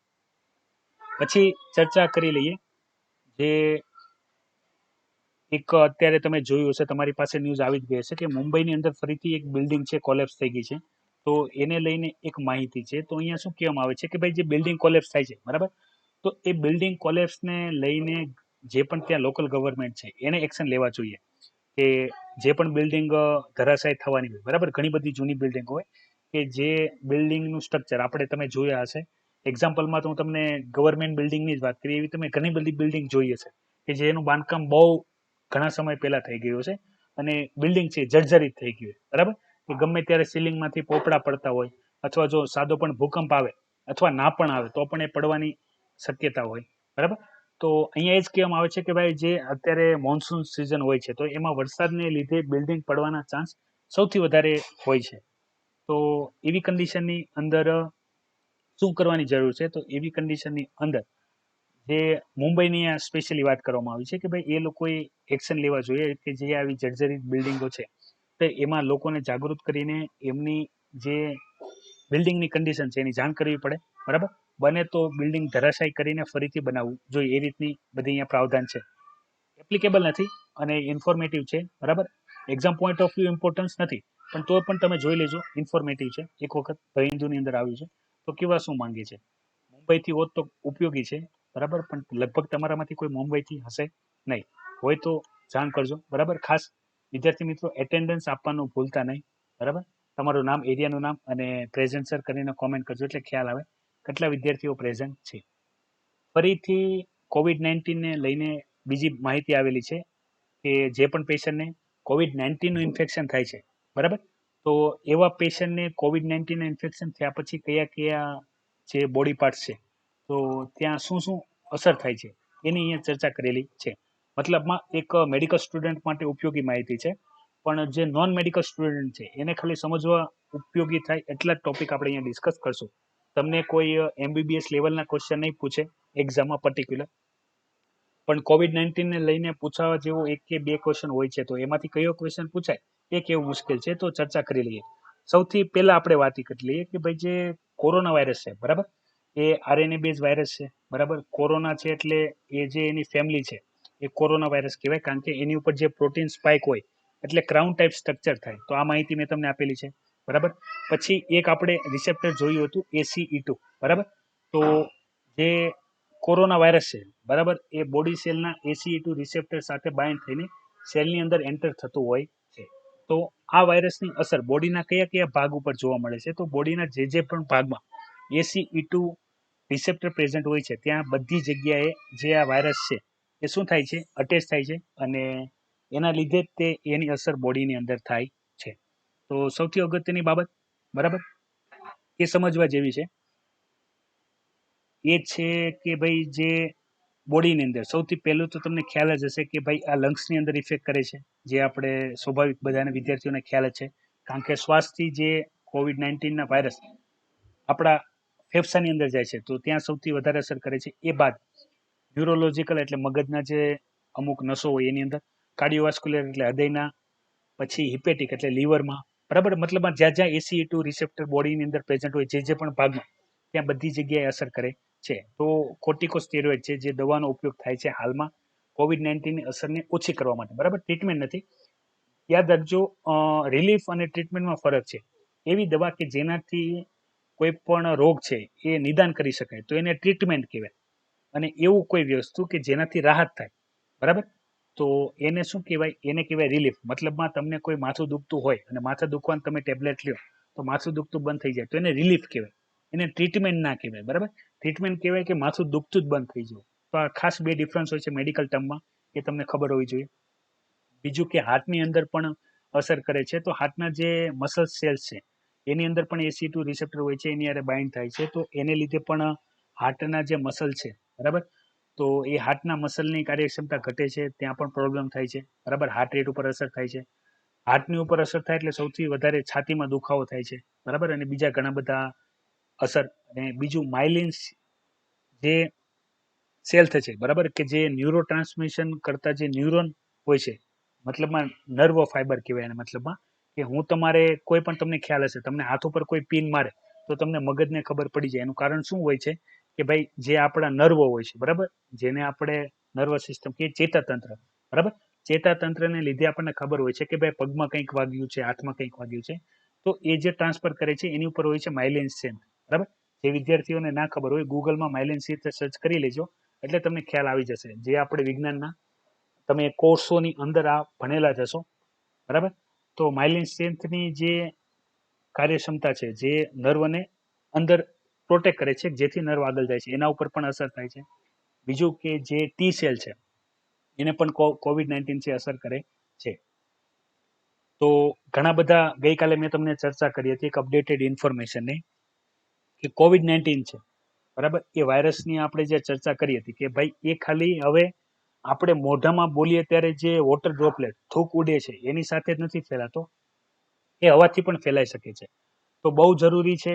પછી ચર્ચા કરી લઈએ જે એક અત્યારે તમે જોયું હશે, તમારી પાસે ન્યૂઝ આવી જ ગઈ હશે કે મુંબઈની અંદર ફરીથી એક બિલ્ડિંગ છે કોલેપ્સ થઈ ગઈ છે. તો એને લઈને એક માહિતી છે. તો અહીંયા શું કહેવામાં આવે છે કે ભાઈ જે બિલ્ડિંગ કોલેપ્સ થાય છે, બરાબર, તો એ બિલ્ડિંગ કોલેપ્સને લઈને જે પણ ત્યાં લોકલ ગવર્મેન્ટ છે એને એક્શન લેવા જોઈએ, કે જે પણ બિલ્ડિંગ ધરાશાયી થવાની હોય, બરાબર, ઘણી બધી જૂની બિલ્ડિંગ હોય કે જે બિલ્ડિંગનું સ્ટ્રક્ચર આપણે તમે જોયા હશે. એક્ઝામ્પલમાં તો હું તમને ગવર્મેન્ટ બિલ્ડિંગની જ વાત કરી, એવી તમે ઘણી બધી બિલ્ડિંગ જોઈ હશે કે જેનું બાંધકામ બહુ ઘણા સમય પહેલા થઈ ગયું છે અને બિલ્ડિંગ છે જર્જરિત થઈ ગયું, બરાબર, કે ગમે ત્યારે સીલિંગમાંથી પોપડા પડતા હોય, અથવા જો સાદો પણ ભૂકંપ આવે અથવા ના પણ આવે તો પણ એ પડવાની શક્યતા હોય, બરાબર. તો અહીંયા એ જ કહેવામાં આવે છે કે ભાઈ જે અત્યારે મોન્સૂન સિઝન હોય છે તો એમાં વરસાદને લીધે બિલ્ડિંગ પડવાના ચાન્સ સૌથી વધારે હોય છે. તો એવી કન્ડિશનની અંદર શું કરવાની જરૂર છે? તો એવી કન્ડિશનની અંદર જે મુંબઈની આ સ્પેશિયલી વાત કરવામાં આવી છે કે ભાઈ એ લોકોએ એક્શન લેવા જોઈએ કે જે આવી જર્જરિત બિલ્ડિંગો છે તો એમાં લોકોને જાગૃત કરીને એમની જે બિલ્ડિંગની કન્ડિશન છે એની જાણ કરવી પડે, બરાબર. બને તો બિલ્ડિંગ ધરાશાયી કરીને ફરીથી બનાવવું જોઈએ, એ રીતની બધી અહીંયા પ્રાવધાન છે. એપ્લિકેબલ નથી અને ઇન્ફોર્મેટિવ છે, બરાબર. Exam point of view importance નથી, પણ તો પણ તમે જોઈ લેજો, ઇન્ફોર્મેટિવ છે. એક વખત ધ હિન્દુની અંદર આવ્યું છે તો કેવા શું માંગે છે. મુંબઈથી હોત તો ઉપયોગી છે, બરાબર, પણ લગભગ તમારામાંથી કોઈ મુંબઈથી હશે નહીં. હોય તો જાણ કરજો, બરાબર. ખાસ વિદ્યાર્થી મિત્રો એટેન્ડન્સ આપવાનું ભૂલતા નહીં, બરાબર. તમારું નામ, એરિયાનું નામ અને પ્રેઝન્ટ સર કરીને કોમેન્ટ કરજો એટલે ખ્યાલ આવે કેટલા વિદ્યાર્થીઓ પ્રેઝન્ટ છે. ફરીથી COVID-19ને લઈને બીજી માહિતી આવેલી છે કે જે પણ પેશન્ટને COVID-19નું ઇન્ફેક્શન થાય છે, બરાબર, તો એવા પેશન્ટને COVID-19 ઇન્ફેક્શન થયા પછી કયા કયા જે બોડી પાર્ટ્સ છે તો ત્યાં શું શું અસર થાય છે એની અહીંયા ચર્ચા કરેલી છે. મતલબમાં એક મેડિકલ સ્ટુડન્ટ માટે ઉપયોગી માહિતી છે, પણ જે નોન મેડિકલ સ્ટુડન્ટ છે એને ખાલી સમજવા ઉપયોગી થાય એટલા જ ટોપિક આપણે અહીંયા ડિસ્કસ કરશું. તમને કોઈ MBBS લેવલના ક્વેશ્ચન નહીં પૂછે એક્ઝામમાં પર્ટિક્યુલર, પણ COVID-19ને લઈને પૂછાવા જેવો એક કે બે ક્વેશ્ચન હોય છે તો એમાંથી કયો ક્વેશ્ચન પૂછાય એ કેવું મુશ્કેલ છે તો ચર્ચા કરી લઈએ. સૌથી પહેલા આપણે વાત કરી લઈએ કે ભાઈ જે કોરોના વાયરસ છે, બરાબર, એ RNA બેઝ વાયરસ છે, બરાબર. કોરોના છે એટલે એ જે એની ફેમિલી છે એ કોરોના વાયરસ કહેવાય, કારણ કે એની ઉપર જે પ્રોટીન સ્પાઇક હોય એટલે ક્રાઉન ટાઈપ સ્ટ્રક્ચર થાય. તો આ માહિતી મેં તમને આપેલી છે, બરાબર. પછી એક આપણે રિસેપ્ટર જોયું હતું ACE2, બરાબર. તો જે કોરોના વાયરસ છે, બરાબર, એ બોડી સેલના ACE2 રિસેપ્ટર સાથે બાઇન્ડ થઈને સેલની અંદર એન્ટર થતું હોય છે. તો આ વાયરસની અસર બોડીના કયા કયા ભાગ ઉપર જોવા મળે છે? તો બોડીના જે પણ ભાગમાં ACE2 રિસેપ્ટર પ્રેઝન્ટ હોય છે ત્યાં બધી જગ્યાએ જે આ વાયરસ છે એ શું થાય છે? અટેચ થાય છે અને એના લીધે જ તે એની અસર બોડીની અંદર થાય છે. તો સૌથી અગત્યની બાબત, બરાબર, એ સમજવા જેવી છે એ છે કે ભાઈ જે બોડીની અંદર સૌથી પહેલું તો તમને ખ્યાલ જ હશે કે ભાઈ આ લંગ્સની અંદર ઇફેક્ટ કરે છે, જે આપણે સ્વાભાવિક બધાને વિદ્યાર્થીઓને ખ્યાલ જ છે, કારણ કે શ્વાસથી જે COVID-19ના વાયરસ આપણા ફેફસાની અંદર જાય છે તો ત્યાં સૌથી વધારે અસર કરે છે. એ બાદ ન્યુરોલોજીકલ એટલે મગજના જે અમુક નસો હોય એની અંદર, કાર્ડિયોવાસ્ક્યુલર એટલે હૃદયના, પછી હિપેટિક એટલે લીવરમાં, બરાબર. મતલબમાં જ્યાં જ્યાં ACE2 રિસેપ્ટર બોડીની અંદર પ્રેઝન્ટ હોય જે પણ ભાગમાં ત્યાં બધી જગ્યાએ અસર કરે છે. તો કોર્ટિકોસ્ટેરોઇડ છે જે દવાનો ઉપયોગ થાય છે હાલમાં COVID-19ની અસરને ઓછી કરવા માટે, બરાબર. ટ્રીટમેન્ટ નથી, યાદ રાખજો. રિલીફ અને ટ્રીટમેન્ટમાં ફરક છે. એવી દવા કે જેનાથી કોઈ પણ રોગ છે એ નિદાન કરી શકાય તો એને ટ્રીટમેન્ટ કહેવાય, અને એવું કોઈ વસ્તુ કે જેનાથી રાહત થાય, બરાબર, તો એને શું કહેવાય? એને કહેવાય રિલીફ. મતલબમાં તમને કોઈ માથું દુખતું હોય અને માથા દુખવાનું તમે ટેબ્લેટ લ્યો તો માથું દુખતું બંધ થઈ જાય તો એને રિલીફ કહેવાય, એને ટ્રીટમેન્ટ ના કહેવાય, બરાબર. ટ્રીટમેન્ટ કહેવાય કે માથું દુખતું જ બંધ થઈ જાય. તો આ ખાસ બે ડિફરન્સ હોય છે મેડિકલ ટર્મમાં, એ તમને ખબર હોવી જોઈએ. બીજું કે હાર્ટની અંદર પણ અસર કરે છે, તો હાર્ટના જે મસલ સેલ્સ છે એની અંદર પણ ACE2 રિસેપ્ટર હોય છે, એની હારે બાઇન્ડ થાય છે, તો એને લીધે પણ હાર્ટના જે મસલ છે, બરાબર, તો એ હાર્ટના મસલની કાર્યક્ષમતા ઘટે છે, ત્યાં પણ પ્રોબ્લેમ થાય છે, બરાબર. હાર્ટ રેટ ઉપર અસર થાય છે. હાર્ટની ઉપર અસર થાય એટલે સૌથી વધારે છાતીમાં દુખાવો થાય છે, બરાબર, અને બીજા ઘણા બધા અસર. અને બીજું માઇલિન્સ જે સેલ્સ છે, બરાબર, કે જે ન્યુરો ટ્રાન્સમિશન કરતા જે ન્યુરોન હોય છે, મતલબમાં નર્વ ફાઈબર કહેવાય એને, મતલબમાં કે હું તમારે કોઈ પણ તમને ખ્યાલ હશે, તમને હાથ ઉપર કોઈ પિન મારે તો તમને મગજને ખબર પડી જાય. એનું કારણ શું હોય છે કે ભાઈ જે આપણા નર્વો હોય છે, બરાબર, જેને આપણે નર્વસ સિસ્ટમ કે ચેતાતંત્ર, બરાબર, ચેતાતંત્રને લીધે આપણને ખબર હોય છે કે ભાઈ પગમાં કંઈક વાગ્યું છે, હાથમાં કંઈક વાગ્યું છે, તો એ જે ટ્રાન્સફર કરે છે એની ઉપર હોય છે માઇલિન સેલ, બરાબર. જે વિદ્યાર્થીઓને ના ખબર હોય ગૂગલમાં માઇલિન સેલ સર્ચ કરી લેજો એટલે તમને ખ્યાલ આવી જશે. જે આપણે વિજ્ઞાનના તમે કોર્સોની અંદર આ ભણેલા જ હશો, બરાબર. તો માઇલિન સ્ટ્રેન્થની જે કાર્યક્ષમતા છે, જે નર્વને અંદર પ્રોટેક્ટ કરે છે જેથી નર્વ આગળ જાય છે, એના ઉપર પણ અસર થાય છે. બીજું કે જે ટી સેલ છે એને પણ COVID-19 છે અસર કરે છે. તો ઘણા બધા ગઈકાલે મેં તમને ચર્ચા કરી હતી એક અપડેટેડ ઇન્ફોર્મેશનની કે COVID-19 છે બરાબર. એ વાયરસની આપણે જે ચર્ચા કરી હતી કે ભાઈ એ ખાલી હવે આપણે મોઢામાં બોલીએ ત્યારે જે વોટર ડ્રોપલેટ થૂક ઉડે છે એની સાથે જ નથી ફેલાતો, એ હવાથી પણ ફેલાઈ શકે છે. તો બહુ જરૂરી છે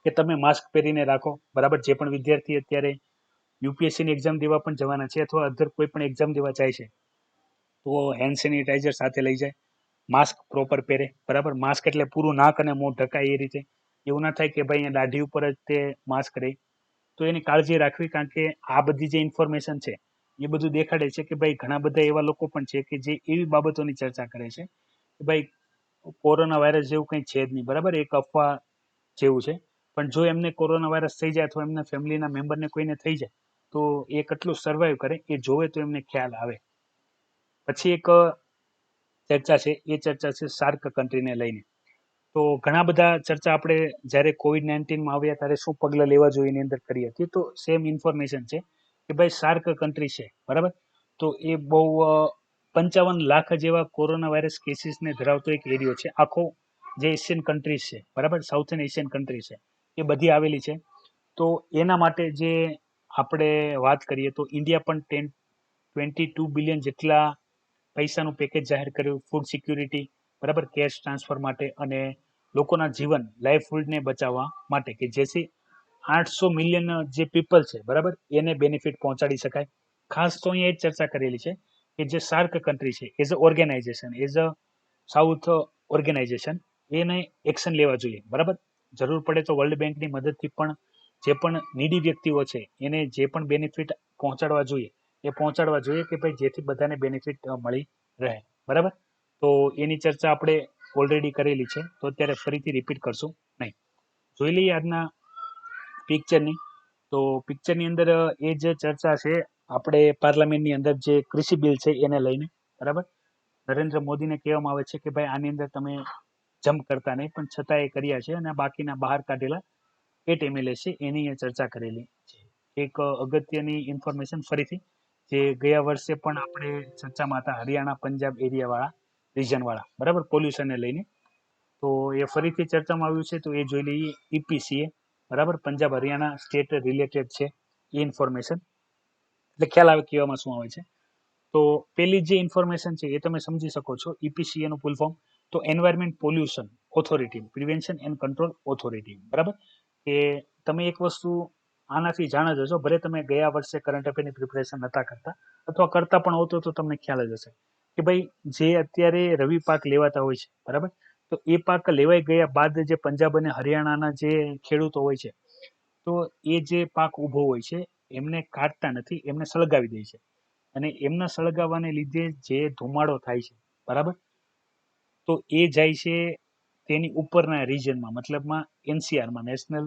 કે તમે માસ્ક પહેરીને રાખો. બરાબર. જે પણ વિદ્યાર્થી અત્યારે યુપીએસસીની એક્ઝામ દેવા પણ જવાના છે અથવા અધર કોઈ પણ એક્ઝામ દેવા જાય છે તો હેન્ડ સેનિટાઈઝર સાથે લઈ જાય, માસ્ક પ્રોપર પહેરે. બરાબર. માસ્ક એટલે પૂરું નાક અને મોં ઢકાય એ રીતે. એવું ના થાય કે ભાઈ અહીંયા દાઢી ઉપર જ તે માસ્ક રહે. તો એની કાળજી રાખવી, કારણ કે આ બધી જે ઇન્ફોર્મેશન છે એ બધું દેખાડે છે કે ભાઈ ઘણા બધા એવા લોકો પણ છે કે જે એવી બાબતોની ચર્ચા કરે છે કે ભાઈ કોરોના વાયરસ જેવું કંઈ છે જ નહીં. બરાબર. એક અફવા જેવું છે. પણ જો એમને કોરોના વાયરસ થઈ જાય અથવા એમના ફેમિલીના મેમ્બરને કોઈને થઈ જાય તો એ કેટલું સર્વાઈવ કરે એ જોવે તો એમને ખ્યાલ આવે. પછી એક ચર્ચા છે, એ ચર્ચા છે સાર્ક કન્ટ્રીને લઈને. તો ઘણા બધા ચર્ચા આપણે જ્યારે COVID-19 આવ્યા ત્યારે શું પગલાં લેવા જોઈએ એની અંદર કરી હતી. તો સેમ ઇન્ફોર્મેશન છે કે ભાઈ સાર્ક કન્ટ્રી છે. બરાબર. તો એ બહુ 55 લાખ જેવા કોરોના વાયરસ કેસીસને ધરાવતો એક એરિયો છે. આખો જે એશિયન કન્ટ્રીઝ છે, બરાબર, સાઉથર્ન એશિયન કન્ટ્રી છે, એ બધી આવેલી છે. તો એના માટે જે આપણે વાત કરીએ તો ઇન્ડિયા પણ 22 બિલિયન જેટલા પૈસાનું પેકેજ જાહેર કર્યું ફૂડ સિક્યુરિટી, બરાબર, કેશ ટ્રાન્સફર માટે અને લોકોના જીવન લાઇફહુડને બચાવવા માટે, કે જેથી 800 મિલિયન જે પીપલ છે, બરાબર, એને બેનિફિટ પહોંચાડી શકાય. ખાસ તો અહીંયા એ જ ચર્ચા કરેલી છે કે જે સાર્ક કન્ટ્રી છે as a organization, as a south organization, એને એક્શન લેવા જોઈએ. બરાબર. જરૂર પડે તો વર્લ્ડ બેંકની મદદથી પણ જે પણ નીડી વ્યક્તિઓ છે એને જે પણ બેનિફિટ પહોંચાડવા જોઈએ એ પહોંચાડવા જોઈએ કે ભાઈ જેથી બધાને બેનિફિટ મળી રહે. બરાબર. તો એની ચર્ચા આપણે ઓલરેડી કરેલી છે તો અત્યારે ફરીથી રિપીટ કરશું નહીં. જોઈ લઈએ આજના પિક્ચરની. તો પિક્ચરની અંદર એ જે ચર્ચા છે આપણે પાર્લામેન્ટની અંદર જે કૃષિ બિલ છે એને લઈને. બરાબર. નરેન્દ્ર મોદીને કહેવામાં આવે છે કે ભાઈ આની અંદર તમે જમ્પ કરતા નહીં, પણ છતાં એ કર્યા છે અને બાકીના બહાર કાઢેલા 8 MLA છે એની ચર્ચા કરેલી છે. એક અગત્યની ઇન્ફોર્મેશન ફરીથી, જે ગયા વર્ષે પણ આપણે ચર્ચામાં હતા, હરિયાણા પંજાબ એરિયા વાળા, રીજન વાળા, બરાબર, પોલ્યુશનને લઈને. તો એ ફરીથી ચર્ચામાં આવ્યું છે તો એ જોઈ લઈએ. EPCA, બરાબર, પંજાબ હરિયાણા સ્ટેટ રિલેટેડ છે એ ઇન્ફોર્મેશન, એટલે ખ્યાલ આવે કહેવામાં શું આવે છે. તો પેલી જે ઇન્ફોર્મેશન છે એ તમે સમજી શકો છો. EPCA નું ફૂલ ફોર્મ તો environment pollution authority, prevention and control authority. બરાબર. કે તમે એક વસ્તુ આનાથી જાણ જ હશો, ભલે તમે ગયા વર્ષે કરંટ અફેરની પ્રિપરેશન નતા કરતા અથવા કરતા પણ હોતો તો તમને ખ્યાલ જ હશે કે ભાઈ જે અત્યારે રવિ પાક લેવાતા હોય છે, બરાબર, તો એ પાક લેવાઈ ગયા બાદ જે પંજાબ અને હરિયાણાના જે ખેડૂતો હોય છે તો એ જે પાક ઊભો હોય છે એમને કાઢતા નથી, એમને સળગાવી દે છે. અને એમના સળગાવવાને લીધે જે ધુમાડો થાય છે, બરાબર, તો એ જાય છે તેની ઉપરના રિજનમાં, મતલબમાં NCRમાં, નેશનલ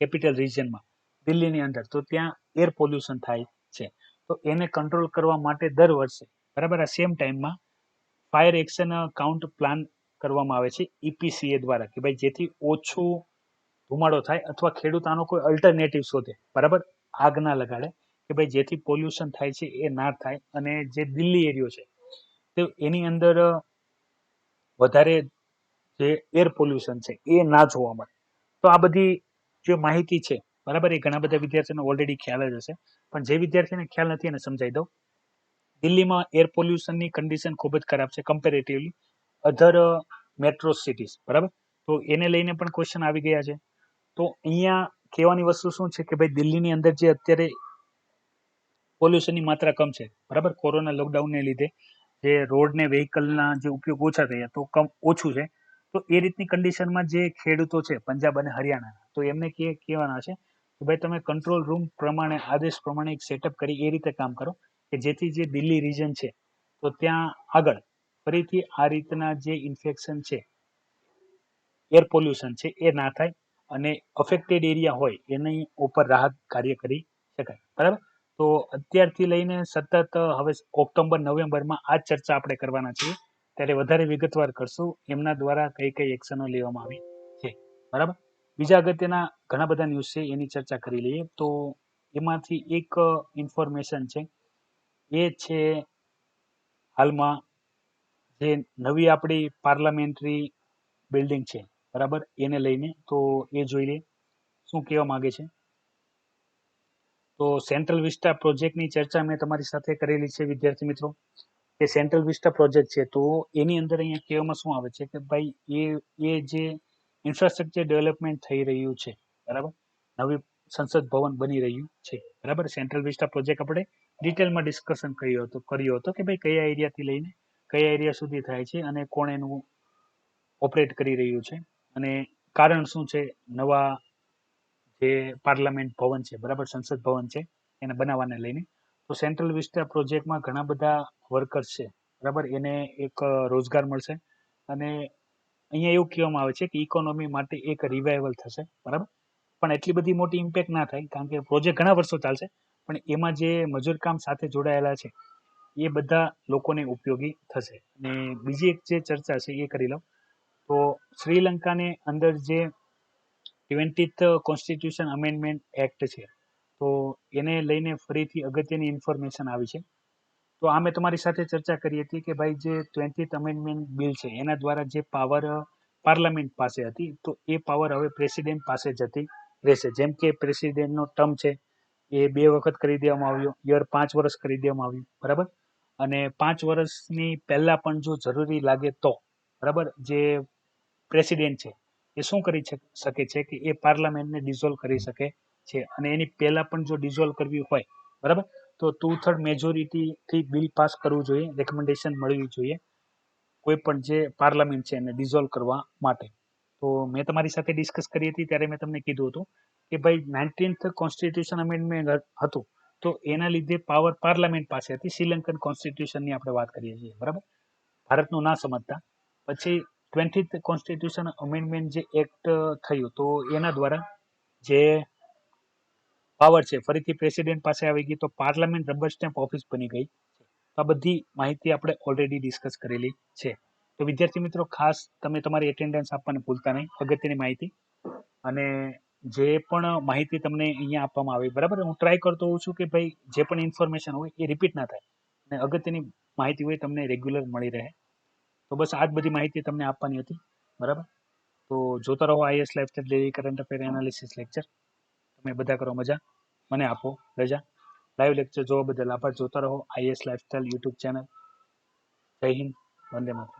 કેપિટલ રિજનમાં, દિલ્હીની અંદર. તો ત્યાં એર પોલ્યુશન થાય છે. તો એને કંટ્રોલ કરવા માટે દર વર્ષે, બરાબર, આ સેમ ટાઈમમાં ફાયર એક્શન કાઉન્ટ પ્લાન કરવામાં આવે છે EPCA દ્વારા, કે ભાઈ જેથી ઓછું ધુમાડો થાય અથવા ખેડૂત આનો કોઈ અલ્ટરનેટિવ શોધે. બરાબર. આગ ના લગાડે, કે ભાઈ જેથી પોલ્યુશન થાય છે એ ના થાય અને જે દિલ્હી એરિયો છે તો એની અંદર વધારે જે એર પોલ્યુશન છે એ ના જોવા મળે. તો આ બધી જે માહિતી છે, બરાબર, એ ઘણા બધા વિદ્યાર્થીઓને ઓલરેડી ખ્યાલ જ હશે, પણ જે વિદ્યાર્થીને ખ્યાલ નથી એને સમજાવી દઉં. દિલ્હીમાં એર પોલ્યુશનની કન્ડિશન ખૂબ જ ખરાબ છે કમ્પેરેટિવલી અધર મેટ્રો સિટીઝ. બરાબર. તો એને લઈને પણ ક્વેશ્ચન આવી ગયા છે. તો અહીંયા કહેવાની વસ્તુ શું છે કે ભાઈ દિલ્હીની અંદર જે અત્યારે પોલ્યુશનની માત્રા કમ છે, બરાબર, કોરોના લોકડાઉનને લીધે જે રોડ ને વ્હીકલના જે ઉપયોગ ઓછા થયા તો ઓછું છે. તો એ રીતની કન્ડિશનમાં જે ખેડૂતો છે પંજાબ અને હરિયાણા, તો એમને કહેવાના છે કે ભાઈ તમે કંટ્રોલ રૂમ પ્રમાણે, આદેશ પ્રમાણે એક સેટઅપ કરી એ રીતે કામ કરો કે જેથી જે દિલ્હી રિજન છે તો ત્યાં આગળ ફરીથી આ રીતના જે ઇન્ફેક્શન છે, એર પોલ્યુશન છે એ ના થાય અને અફેક્ટેડ એરિયા હોય એની ઉપર રાહત કાર્ય કરી શકાય. બરાબર. તો અત્યારથી લઈને સતત હવે ઓક્ટોબર નવેમ્બરમાં આ ચર્ચા આપણે કરવાના છીએ, ત્યારે વધારે વિગતવાર કરશું એમના દ્વારા કઈ કઈ એક્શનો લેવામાં આવી છે. બરાબર. બીજા અગત્યના ઘણા બધા ન્યૂઝ છે એની ચર્ચા કરી લઈએ. તો એમાંથી એક ઇન્ફોર્મેશન છે એ છે હાલમાં જે નવી આપણી પાર્લામેન્ટરી બિલ્ડિંગ છે, બરાબર, એને લઈને. તો એ જોઈ લે શું કહેવા માંગે છે. તો સેન્ટ્રલ વિસ્ટા પ્રોજેક્ટની ચર્ચા મેં તમારી સાથે કરેલી છે વિદ્યાર્થી મિત્રો. કે સેન્ટ્રલ વિસ્ટા પ્રોજેક્ટ છે તો એની અંદર અહીંયા કહેવામાં શું આવે છે કે ભાઈ એ જે ઇન્ફ્રાસ્ટ્રક્ચર ડેવલપમેન્ટ થઈ રહ્યું છે, બરાબર, નવી સંસદ ભવન બની રહ્યું છે, બરાબર. સેન્ટ્રલ વિસ્ટા પ્રોજેક્ટ આપણે ડિટેલમાં ડિસ્કશન કર્યો હતો કે ભાઈ કયા એરિયાથી લઈને કયા એરિયા સુધી થાય છે અને કોણ એનું ઓપરેટ કરી રહ્યું છે અને કારણ શું છે નવા જે પાર્લામેન્ટ ભવન છે, બરાબર, સંસદ ભવન છે એને બનાવવાને લઈને. તો સેન્ટ્રલ વિસ્ટા પ્રોજેક્ટમાં ઘણા બધા વર્કર્સ છે, બરાબર, એને એક રોજગાર મળશે અને અહીંયા એવું કહેવામાં આવે છે કે ઇકોનોમી માટે એક રિવાઇવલ થશે, બરાબર. પણ એટલી બધી મોટી ઇમ્પેક્ટ ના થાય કારણ કે પ્રોજેક્ટ ઘણા વર્ષો ચાલશે, પણ એમાં જે મજૂર કામ સાથે જોડાયેલા છે એ બધા લોકોને ઉપયોગી થશે. અને બીજી એક જે ચર્ચા છે એ કરી લઉં તો શ્રીલંકાને અંદર જે 20th કોન્સ્ટિટ્યુશન અમેન્ડમેન્ટ એક્ટ છે તો એને લઈને ફરીથી અગત્યની ઇન્ફોર્મેશન આવી છે. તો આ મેં તમારી સાથે ચર્ચા કરી હતી કે ભાઈ જે 20th અમેન્ડમેન્ટ બિલ છે એના દ્વારા જે પાવર પાર્લામેન્ટ પાસે હતી તો એ પાવર હવે પ્રેસિડેન્ટ પાસે જતી રહેશે. જેમ કે પ્રેસિડેન્ટનો ટર્મ છે એ 2 વખત કરી દેવામાં આવ્યો, યર 5 વર્ષ કરી દેવામાં આવ્યું, બરાબર. અને 5 વર્ષની પહેલા પણ જો જરૂરી લાગે તો, બરાબર, જે પ્રેસિડેન્ટ છે એ શું કરી શકે છે કે એ પાર્લામેન્ટને ડિઝોલ્વ કરી શકે છે અને એની પહેલા પણ જો ડિઝોલ્વ કરવી હોય, બરાબર, તો 2/3 મેજોરિટીથી બિલ પાસ કરવું જોઈએ, રેકમેન્ડેશન મળવી જોઈએ કોઈ પણ જે પાર્લામેન્ટ છે એને ડિઝોલ્વ કરવા માટે. તો મેં તમારી સાથે ડિસ્કસ કરી હતી ત્યારે મેં તમને કીધું હતું કે ભાઈ 19th કોન્સ્ટિટ્યુશન અમેન્ડમેન્ટ હતું તો એના લીધે પાવર પાર્લામેન્ટ પાસે હતી. શ્રીલંકન કોન્સ્ટિટ્યુશનની આપણે વાત કરીએ છીએ, બરાબર, ભારતનું ના સમજતા. પછી 20th કોન્સ્ટિટ્યુશન અમેન્ડમેન્ટ જે એક્ટ થયું તો એના દ્વારા જે પાવર છે ફરીથી પ્રેસિડેન્ટ પાસે આવી ગઈ તો પાર્લામેન્ટ રબર સ્ટેમ્પ ઓફિસ બની ગઈ. આ બધી માહિતી આપણે ઓલરેડી ડિસ્કસ કરેલી છે. તો વિદ્યાર્થી મિત્રો ખાસ તમે તમારી એટેન્ડન્સ આપવાનું ભૂલતા નહીં, અગત્યની માહિતી. અને જે પણ માહિતી તમને અહીંયા આપવામાં આવી, બરાબર, હું ટ્રાય કરતો હોઉં છું કે ભાઈ જે પણ ઇન્ફોર્મેશન હોય એ રિપીટ ના થાય અને અગત્યની માહિતી હોય તમને રેગ્યુલર મળી રહે. તો બસ આ જ બધી માહિતી તમને આપવાની હતી, બરાબર. તો જોતા રહો IAS lifestyle daily current affair analysis lecture. તમે બધા કરો મજા, મને આપો રજા. લાઈવ લેક્ચર જોવા બદલ આભાર. જોતા રહો IAS લાઈફસ્ટાઈલ યુટ્યુબ ચેનલ. જય હિન્દ, વંદે માતરમ.